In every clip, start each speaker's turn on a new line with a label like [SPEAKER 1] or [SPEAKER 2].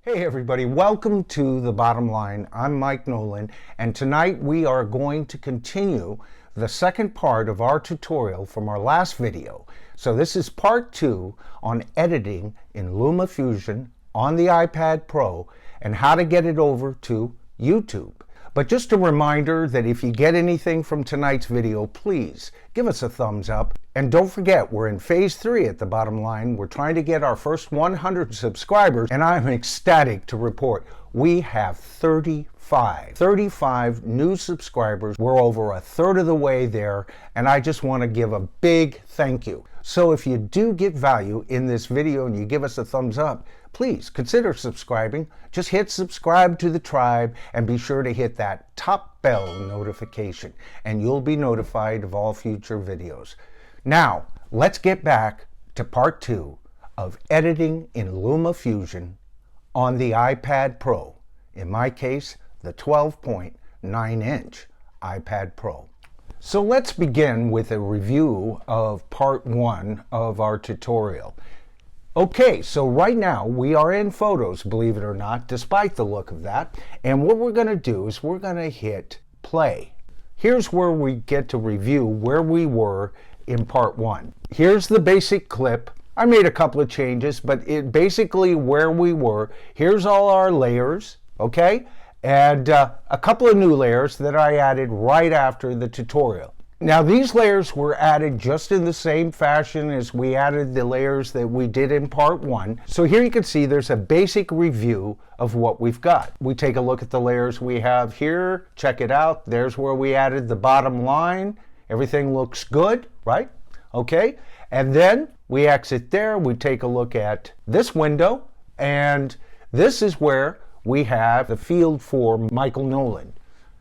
[SPEAKER 1] Hey everybody, welcome to The Bottom Line. I'm Mike Nolan, and tonight we are going to continue the second part of our tutorial from our last video. So this is part 2 on editing in LumaFusion on the iPad Pro and how to get it over to YouTube. But just a reminder that if you get anything from tonight's video, please give us a thumbs up. And don't forget, we're in phase 3 at The Bottom Line. We're trying to get our first 100 subscribers, and I'm ecstatic to report we have 35 new subscribers. We're over a third of the way there, and I just want to give a big thank you. So if you do get value in this video and you give us a thumbs up, please consider subscribing. Just hit subscribe to the tribe and be sure to hit that top bell notification, and you'll be notified of all future videos. Now, let's get back to part 2 of editing in LumaFusion on the iPad Pro. In my case, the 12.9-inch iPad Pro. So let's begin with a review of part 1 of our tutorial. Okay, so right now we are in Photos, believe it or not, despite the look of that. And what we're going to do is we're going to hit play. Here's where we get to review where we were in part 1. Here's the basic clip. I made a couple of changes, but basically where we were. Here's all our layers, okay? And a couple of new layers that I added right after the tutorial. Now these layers were added just in the same fashion as we added the layers that we did in part 1. So here you can see there's a basic review of what we've got. We take a look at the layers we have here, check it out. There's where we added the bottom line. Everything looks good, right? Okay, and then we exit there, we take a look at this window, and this is where we have the field for Michael Nolan.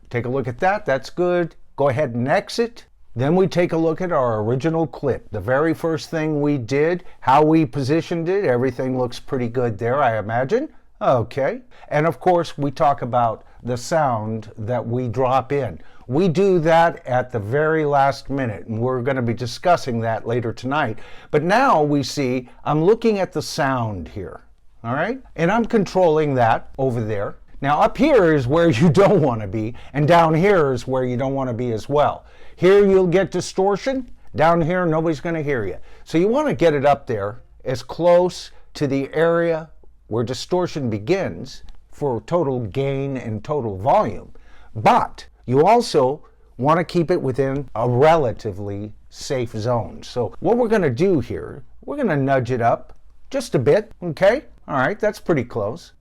[SPEAKER 1] Take a look at that, that's good. Go ahead and exit. Then we take a look at our original clip. The very first thing we did, how we positioned it, everything looks pretty good there, I imagine. Okay, and of course we talk about the sound that we drop in. We do that at the very last minute, and we're going to be discussing that later tonight. But now we see I'm looking at the sound here, all right? And I'm controlling that over there. Now up here is where you don't want to be, and down here is where you don't want to be as well. Here you'll get distortion. Down here, nobody's going to hear you. So you want to get it up there as close to the area where distortion begins for total gain and total volume. But you also want to keep it within a relatively safe zone. So what we're going to do here, we're going to nudge it up just a bit, okay? All right, that's pretty close.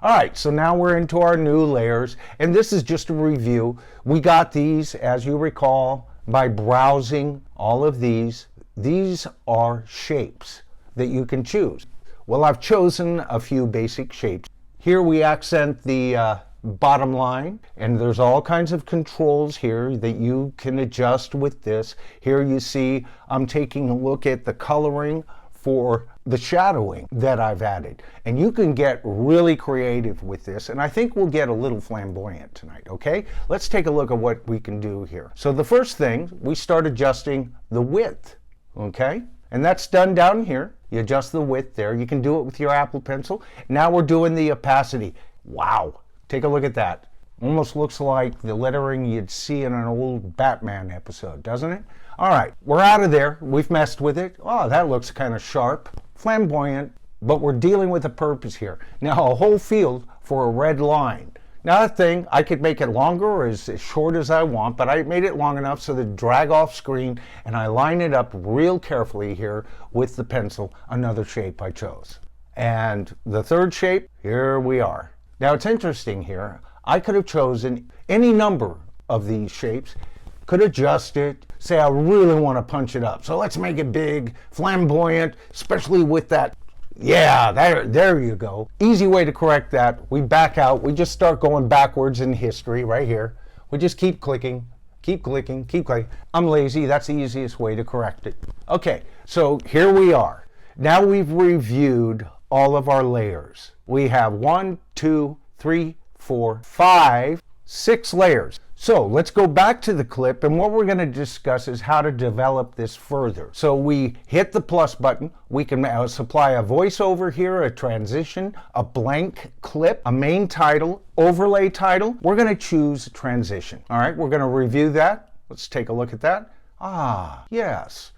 [SPEAKER 1] All right, so now we're into our new layers, and this is just a review. We got these, as you recall, by browsing all of these. These are shapes that you can choose. Well, I've chosen a few basic shapes. Here we accent the bottom line, and there's all kinds of controls here that you can adjust with this. Here you see I'm taking a look at the coloring for the shadowing that I've added, and you can get really creative with this, and I think we'll get a little flamboyant tonight. Okay, let's take a look at what we can do here. So the first thing, we start adjusting the width, okay, and that's done down here. You adjust the width there. You can do it with your Apple Pencil. Now we're doing the opacity. Wow, take a look at that. Almost looks like the lettering you'd see in an old Batman episode, doesn't it? All right, we're out of there. We've messed with it. Oh, that looks kind of sharp, flamboyant, but we're dealing with a purpose here. Now, a whole field for a red line. Now, that thing, I could make it longer or as short as I want, but I made it long enough so that drag off screen, and I line it up real carefully here with the pencil, another shape I chose. And the third shape, here we are. Now, it's interesting here. I could have chosen any number of these shapes, could adjust it, say I really want to punch it up. So let's make it big, flamboyant, especially with that. Yeah, there you go. Easy way to correct that. We back out. We just start going backwards in history right here. We just keep clicking, keep clicking, keep clicking. I'm lazy. That's the easiest way to correct it. Okay, so here we are. Now we've reviewed all of our layers. We have 1, 2, 3, 4, 5, 6 layers. So let's go back to the clip, and what we're going to discuss is how to develop this further. So we hit the plus button. We can supply a voiceover here, a transition, a blank clip, a main title, overlay title. We're going to choose transition. All right, we're going to review that. Let's take a look at that. Ah, yes.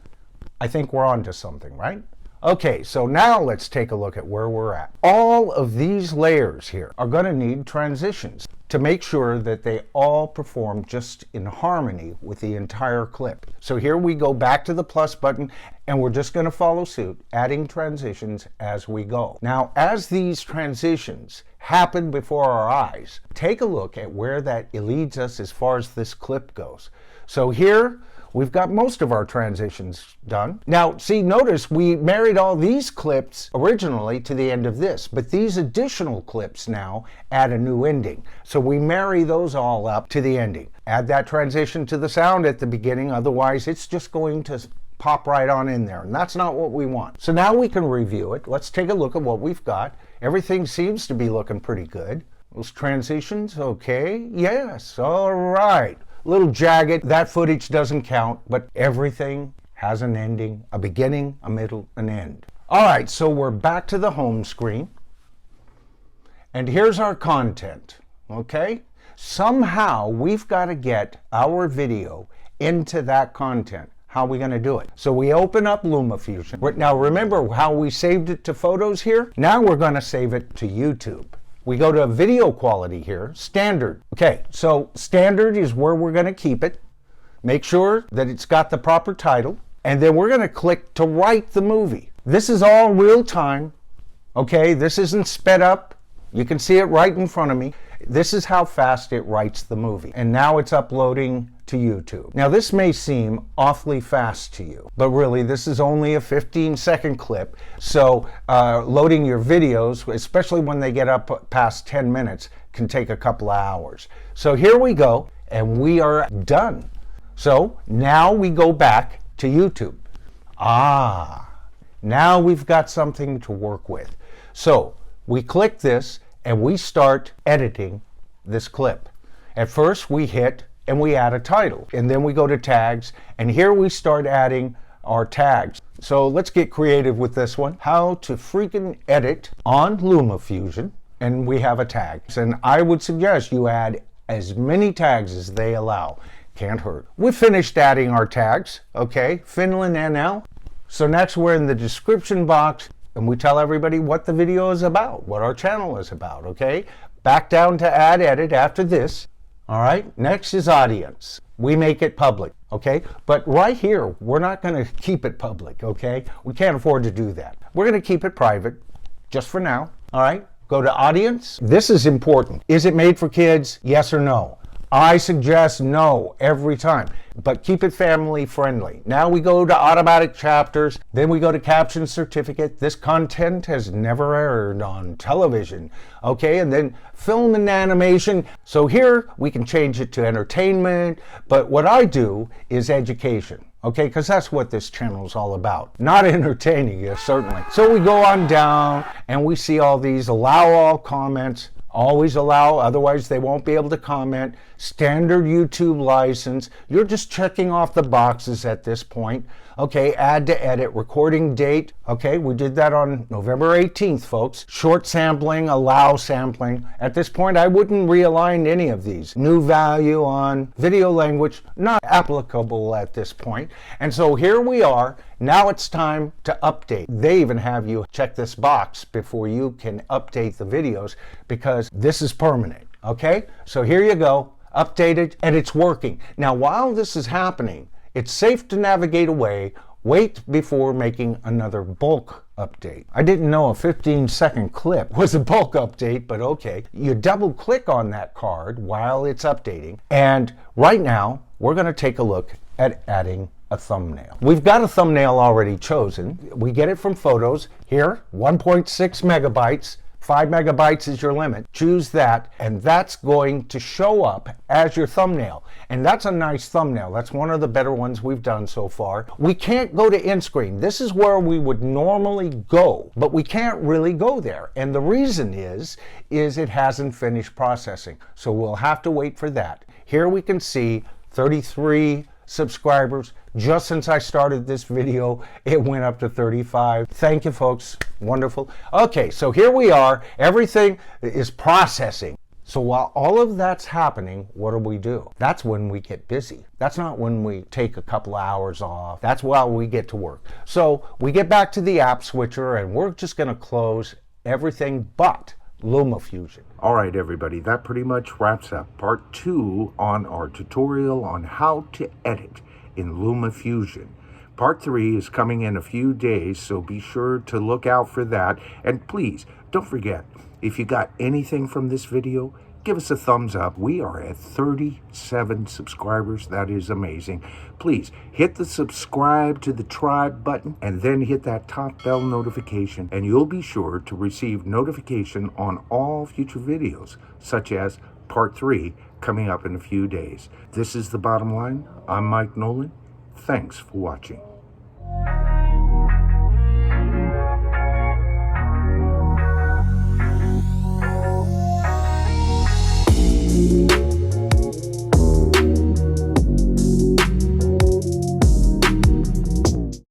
[SPEAKER 1] I think we're on to something, right? Okay, so now let's take a look at where we're at. All of these layers here are going to need transitions to make sure that they all perform just in harmony with the entire clip. So here we go back to the plus button, and we're just going to follow suit, adding transitions as we go. Now, as these transitions happen before our eyes, take a look at where that leads us as far as this clip goes. So here, we've got most of our transitions done. Now, see, notice we married all these clips originally to the end of this, but these additional clips now add a new ending. So we marry those all up to the ending. Add that transition to the sound at the beginning, otherwise it's just going to pop right on in there, and that's not what we want. So now we can review it. Let's take a look at what we've got. Everything seems to be looking pretty good. Those transitions, okay, yes, all right. Little jagged, that footage doesn't count, but everything has an ending, a beginning, a middle, an end. All right, so we're back to the home screen, and here's our content, okay? Somehow we've got to get our video into that content. How are we going to do it? So we open up LumaFusion. Now remember how we saved it to photos here? Now we're going to save it to YouTube. We go to video quality here, standard. Okay, so standard is where we're going to keep it. Make sure that it's got the proper title, and then we're going to click to write the movie. This is all real time, okay? This isn't sped up. You can see it right in front of me. This is how fast it writes the movie. And now it's uploading to YouTube. Now this may seem awfully fast to you, but really this is only a 15-second clip. So loading your videos, especially when they get up past 10 minutes, can take a couple of hours. So here we go, and we are done. So now we go back to YouTube. Now we've got something to work with. So we click this and we start editing this clip. At first we hit and we add a title, and then we go to tags, and here we start adding our tags. So let's get creative with this one. How to freaking edit on LumaFusion, and we have a tag. And I would suggest you add as many tags as they allow. Can't hurt. We finished adding our tags, okay? Finland NL. So next we're in the description box, and we tell everybody what the video is about, what our channel is about, okay? Back down to add edit after this. All right, next is audience. We make it public, okay? But right here, we're not going to keep it public, okay? We can't afford to do that. We're going to keep it private, just for now, all right? Go to audience. This is important. Is it made for kids? Yes or no? I suggest no every time, but keep it family friendly. Now we go to automatic chapters, then we go to caption certificate. This content has never aired on television, okay? And then film and animation. So here we can change it to entertainment, but what I do is education, okay? Because that's what this channel is all about. Not entertaining you, certainly. So we go on down and we see all these allow all comments. Always allow, otherwise they won't be able to comment. Standard YouTube license. You're just checking off the boxes at this point. Okay, add to edit, recording date. Okay, we did that on November 18th, folks. Short sampling, allow sampling. At this point, I wouldn't realign any of these. New value on video language, not applicable at this point. And so here we are. Now it's time to update. They even have you check this box before you can update the videos because this is permanent, okay? So here you go, updated, and it's working. Now, while this is happening, it's safe to navigate away. Wait before making another bulk update. I didn't know a 15-second clip was a bulk update, but okay. You double click on that card while it's updating. And right now, we're going to take a look at adding a thumbnail. We've got a thumbnail already chosen. We get it from photos. Here, 1.6 megabytes 5 megabytes is your limit. Choose that, and that's going to show up as your thumbnail. And that's a nice thumbnail. That's one of the better ones we've done so far. We can't go to end screen. This is where we would normally go, but we can't really go there. And the reason is it hasn't finished processing. So we'll have to wait for that. Here we can see 33 subscribers. Just since I started this video, it went up to 35. Thank you, folks. Wonderful. Okay, so here we are. Everything is processing. So while all of that's happening, what do? That's when we get busy. That's not when we take a couple hours off. That's while we get to work. So we get back to the app switcher, and we're just going to close everything but LumaFusion. All right, everybody, that pretty much wraps up part 2 on our tutorial on how to edit in LumaFusion. Part 3 is coming in a few days, so be sure to look out for that. And please, don't forget, if you got anything from this video, give us a thumbs up. We are at 37 subscribers. That is amazing. Please hit the subscribe to the tribe button and then hit that top bell notification, and you'll be sure to receive notification on all future videos, such as part 3 coming up in a few days. This is The Bottom Line. I'm Mike Nolan. Thanks for watching.